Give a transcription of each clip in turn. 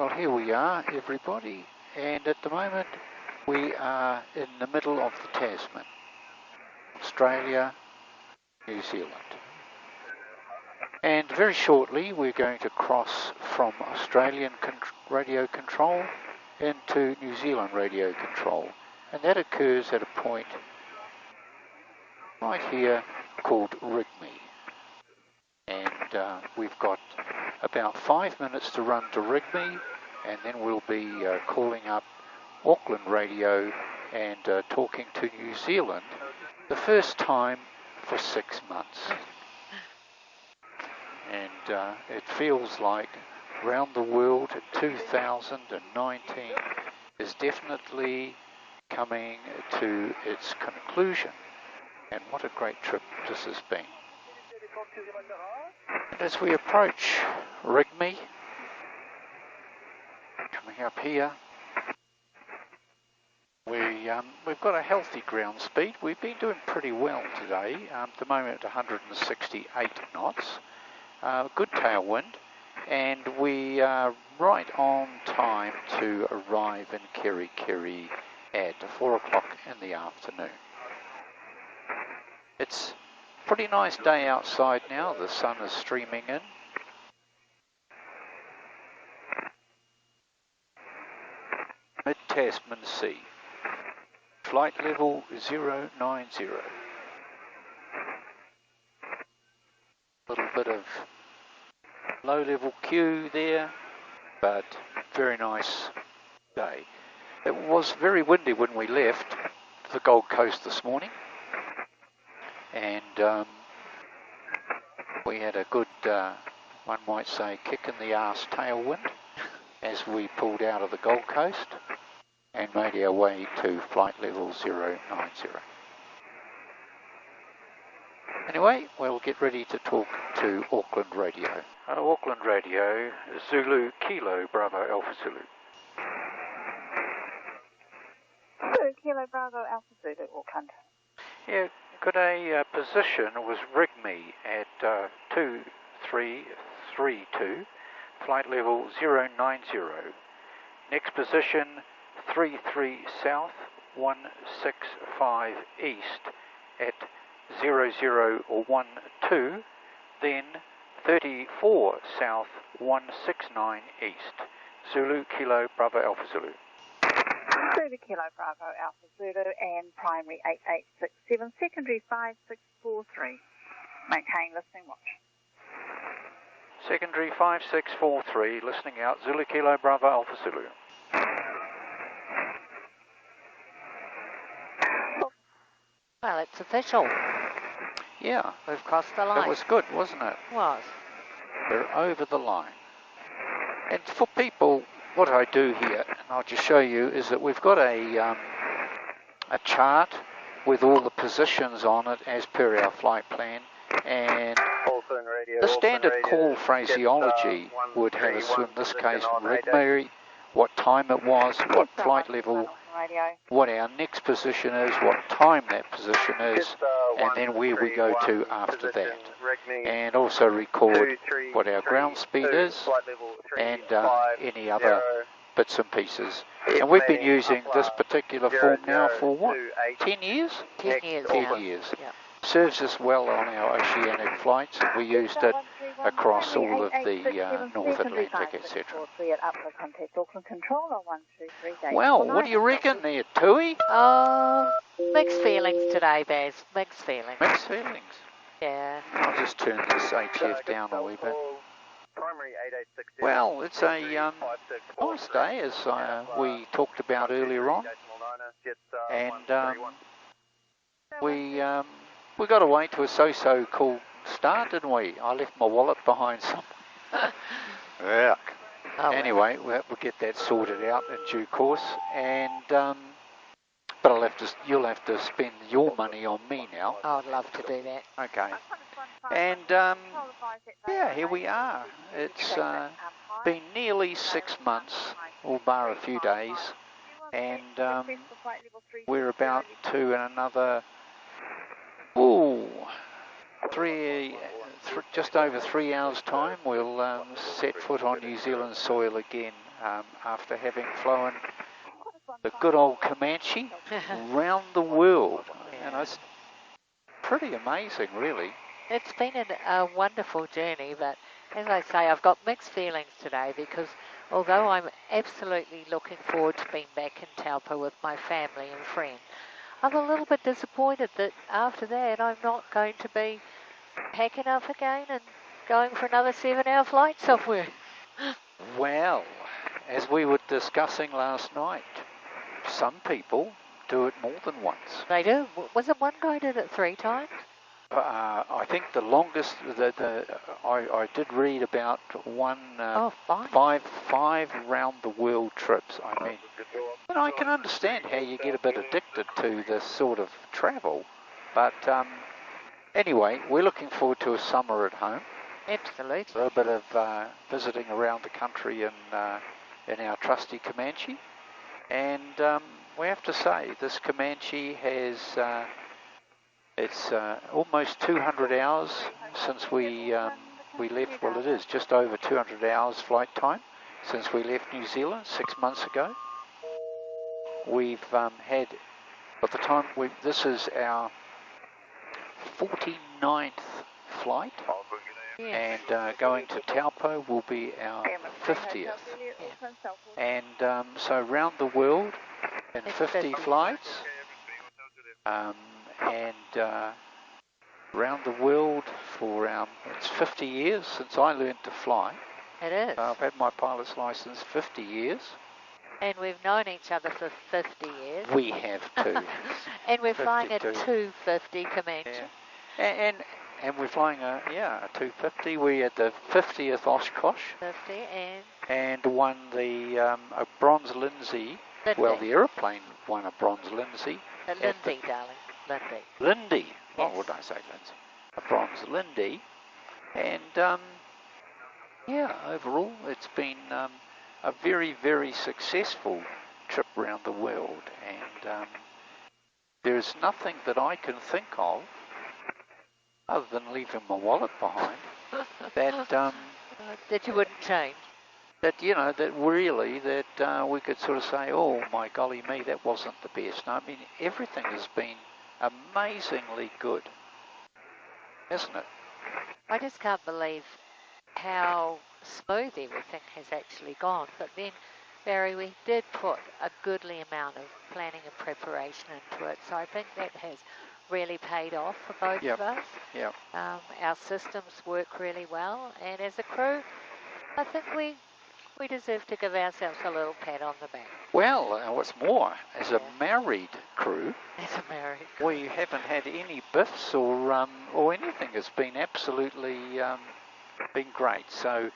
Well, here we are, everybody, and at the moment we are in the middle of the Tasman, Australia, New Zealand. And very shortly we're going to cross from Australian radio control into New Zealand radio control, and that occurs at a point right here called Rigby. And we've got about 5 minutes to run to Rigby, and then we'll be calling up Auckland radio and talking to New Zealand the first time for 6 months. And it feels like round the world 2019 is definitely coming to its conclusion. And what a great trip this has been. And as we approach Rigby, coming up here, we've got a healthy ground speed. We've been doing pretty well today, at the moment at 168 knots, good tailwind, and we are right on time to arrive in Kerikeri at 4 o'clock in the afternoon. It's a pretty nice day outside now, the sun is streaming in. Mid-Tasman Sea, flight level 090. Little bit of low-level queue there, but very nice day. It was very windy when we left the Gold Coast this morning, and we had a good, one might say, kick in the arse tailwind as we pulled out of the Gold Coast and made our way to flight level 090. Anyway, we'll get ready to talk to Auckland radio. Auckland radio, Zulu Kilo Bravo Alpha Zulu. Zulu Kilo Bravo Alpha Zulu, Auckland. Yeah, got a position, was Rigby at 2332, flight level 090. Next position, 33 south, 165 east at 0012, then 34 south, 169 east. Zulu Kilo Bravo Alpha Zulu. Zulu Kilo Bravo Alpha Zulu and primary 8867, secondary 5643. Maintain listening watch. Secondary 5643, listening out, Zulu Kilo Bravo Alpha Zulu. Well, it's official. Yeah, We've crossed the line. that was good, wasn't it? Was. We're over the line. And for people, what I do here, and I'll just show you, is that we've got a chart with all the positions on it as per our flight plan, and the standard call phraseology would have us, in this case, Rigby, what time it was, what flight level, what our next position is, what time that position is, and then where we go to after that. And also record what our ground speed is and any other bits and pieces. And we've been using this particular form now for what, 10 years? 10 years. 10 years. Yep. Serves us well on our oceanic flights, and we used it across all of the North Atlantic, etc. Well, what do you reckon there, Tui? Mixed feelings today, Baz. Mixed feelings. Mixed feelings. Yeah. I'll just turn this HF down a wee bit. Well, it's a nice day, as we talked about earlier on, and we got away to a so-so cool start, didn't we? I left my wallet behind somewhere. Yeah. Oh, anyway, we'll get that sorted out in due course, and but you'll have to spend your money on me now. I'd love to do that. Okay. And yeah, here we are. It's been nearly 6 months, all bar a few days, and we're about to another 3 just over 3 hours' time, we'll set foot on New Zealand soil again after having flown the good old Comanche round the world. And it's pretty amazing, really. It's been a wonderful journey, but as I say, I've got mixed feelings today because although I'm absolutely looking forward to being back in Taupo with my family and friends, I'm a little bit disappointed that after that I'm not going to be packing up again and going for another 7-hour flight somewhere. Well, as we were discussing last night, some people do it more than once. They do. Was it one guy did it 3 times? I think the longest, I did read about one, five round the world trips, I mean. And I can understand how you get a bit addicted to this sort of travel. But anyway, we're looking forward to a summer at home. Absolutely. A little bit of visiting around the country in our trusty Comanche. And we have to say, this Comanche has, it's almost 200 hours since we left. Well, it is just over 200 hours flight time since we left New Zealand 6 months ago. We've had, at the time, this is our 49th flight, and going to Taupo will be our 50th. And so round the world in 50 flights, and round the world for it's 50 years since I learned to fly. It is. I've had my pilot's license 50 years. And we've known each other for 50 years. We have too. And we're flying a 250 Comanche. Yeah. And we're flying a 250. We had the 50th Oshkosh. 50 and won the a bronze Lindsay. Well, the aeroplane won a bronze Lindsay. Lindy, darling. Lindy. Lindy. Yes. Oh, what did I say, Lindsay? A bronze Lindy. And overall, it's been a very, very successful trip around the world. And there's nothing that I can think of, other than leaving my wallet behind, that you wouldn't change. That, that really, that we could sort of say, oh my golly me, that wasn't the best. No, I mean, everything has been amazingly good, hasn't it? I just can't believe how smooth everything has actually gone. But then, Barry, we did put a goodly amount of planning and preparation into it. So I think that has really paid off for both of us. Yeah. Our systems work really well. And as a crew, I think we deserve to give ourselves a little pat on the back. Well, what's more, as a married crew, we haven't had any biffs or anything. It's been absolutely been great. So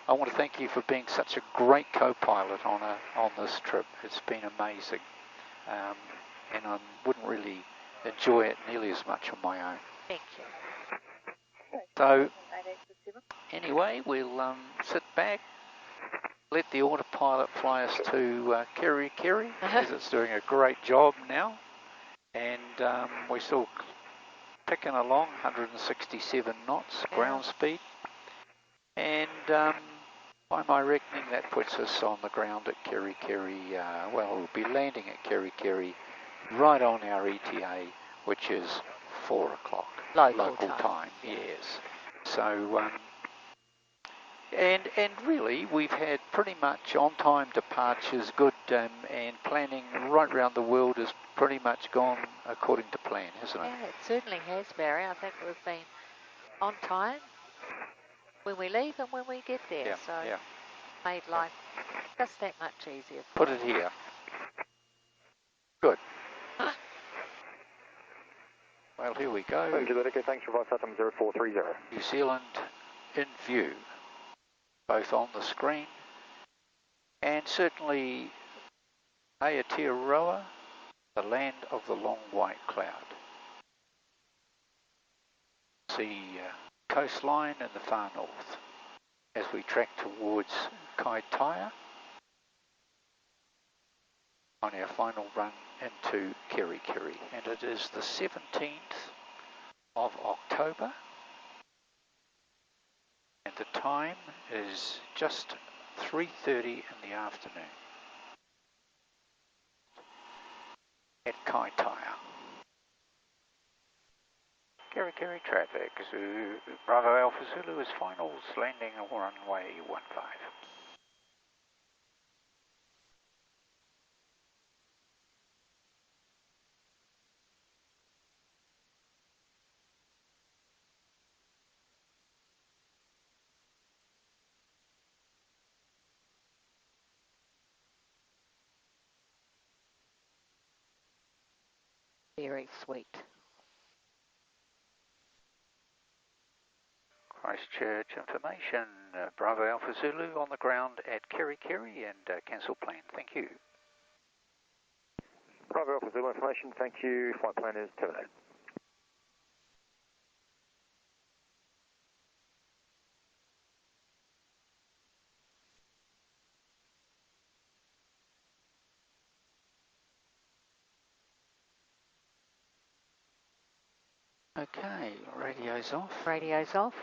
I want to thank you for being such a great co-pilot on this trip. It's been amazing, and I wouldn't really enjoy it nearly as much on my own. Thank you. So anyway, we'll sit back. Let the autopilot fly us to Kerikeri, as it's doing a great job now. And we're still picking along, 167 knots ground speed. And by my reckoning, that puts us on the ground at Kerikeri. We'll be landing at Kerikeri right on our ETA, which is 4 o'clock local time. Yes. So... And really, we've had pretty much on-time departures, good, and planning right around the world has pretty much gone according to plan, hasn't it? Yeah, it certainly has, Barry. I think we've been on time when we leave and when we get there. Made life just that much easier. Put it here. Good. Well, here we go. Thanks for item 0430. New Zealand in view, both on the screen and certainly Aotearoa, the land of the long white cloud. See coastline in the far north as we track towards Kaitaia on our final run into Kerikeri, and it is the 17th of October time is just 3:30 in the afternoon at Kaitaia. Kerikeri traffic, Bravo Alpha Zulu is finals, landing on runway 15. Very sweet. Christchurch information, Bravo Alpha Zulu on the ground at Kerikeri and cancel plan. Thank you. Bravo Alpha Zulu information, thank you. Flight plan is terminated. Okay, radio's off. Radio's off.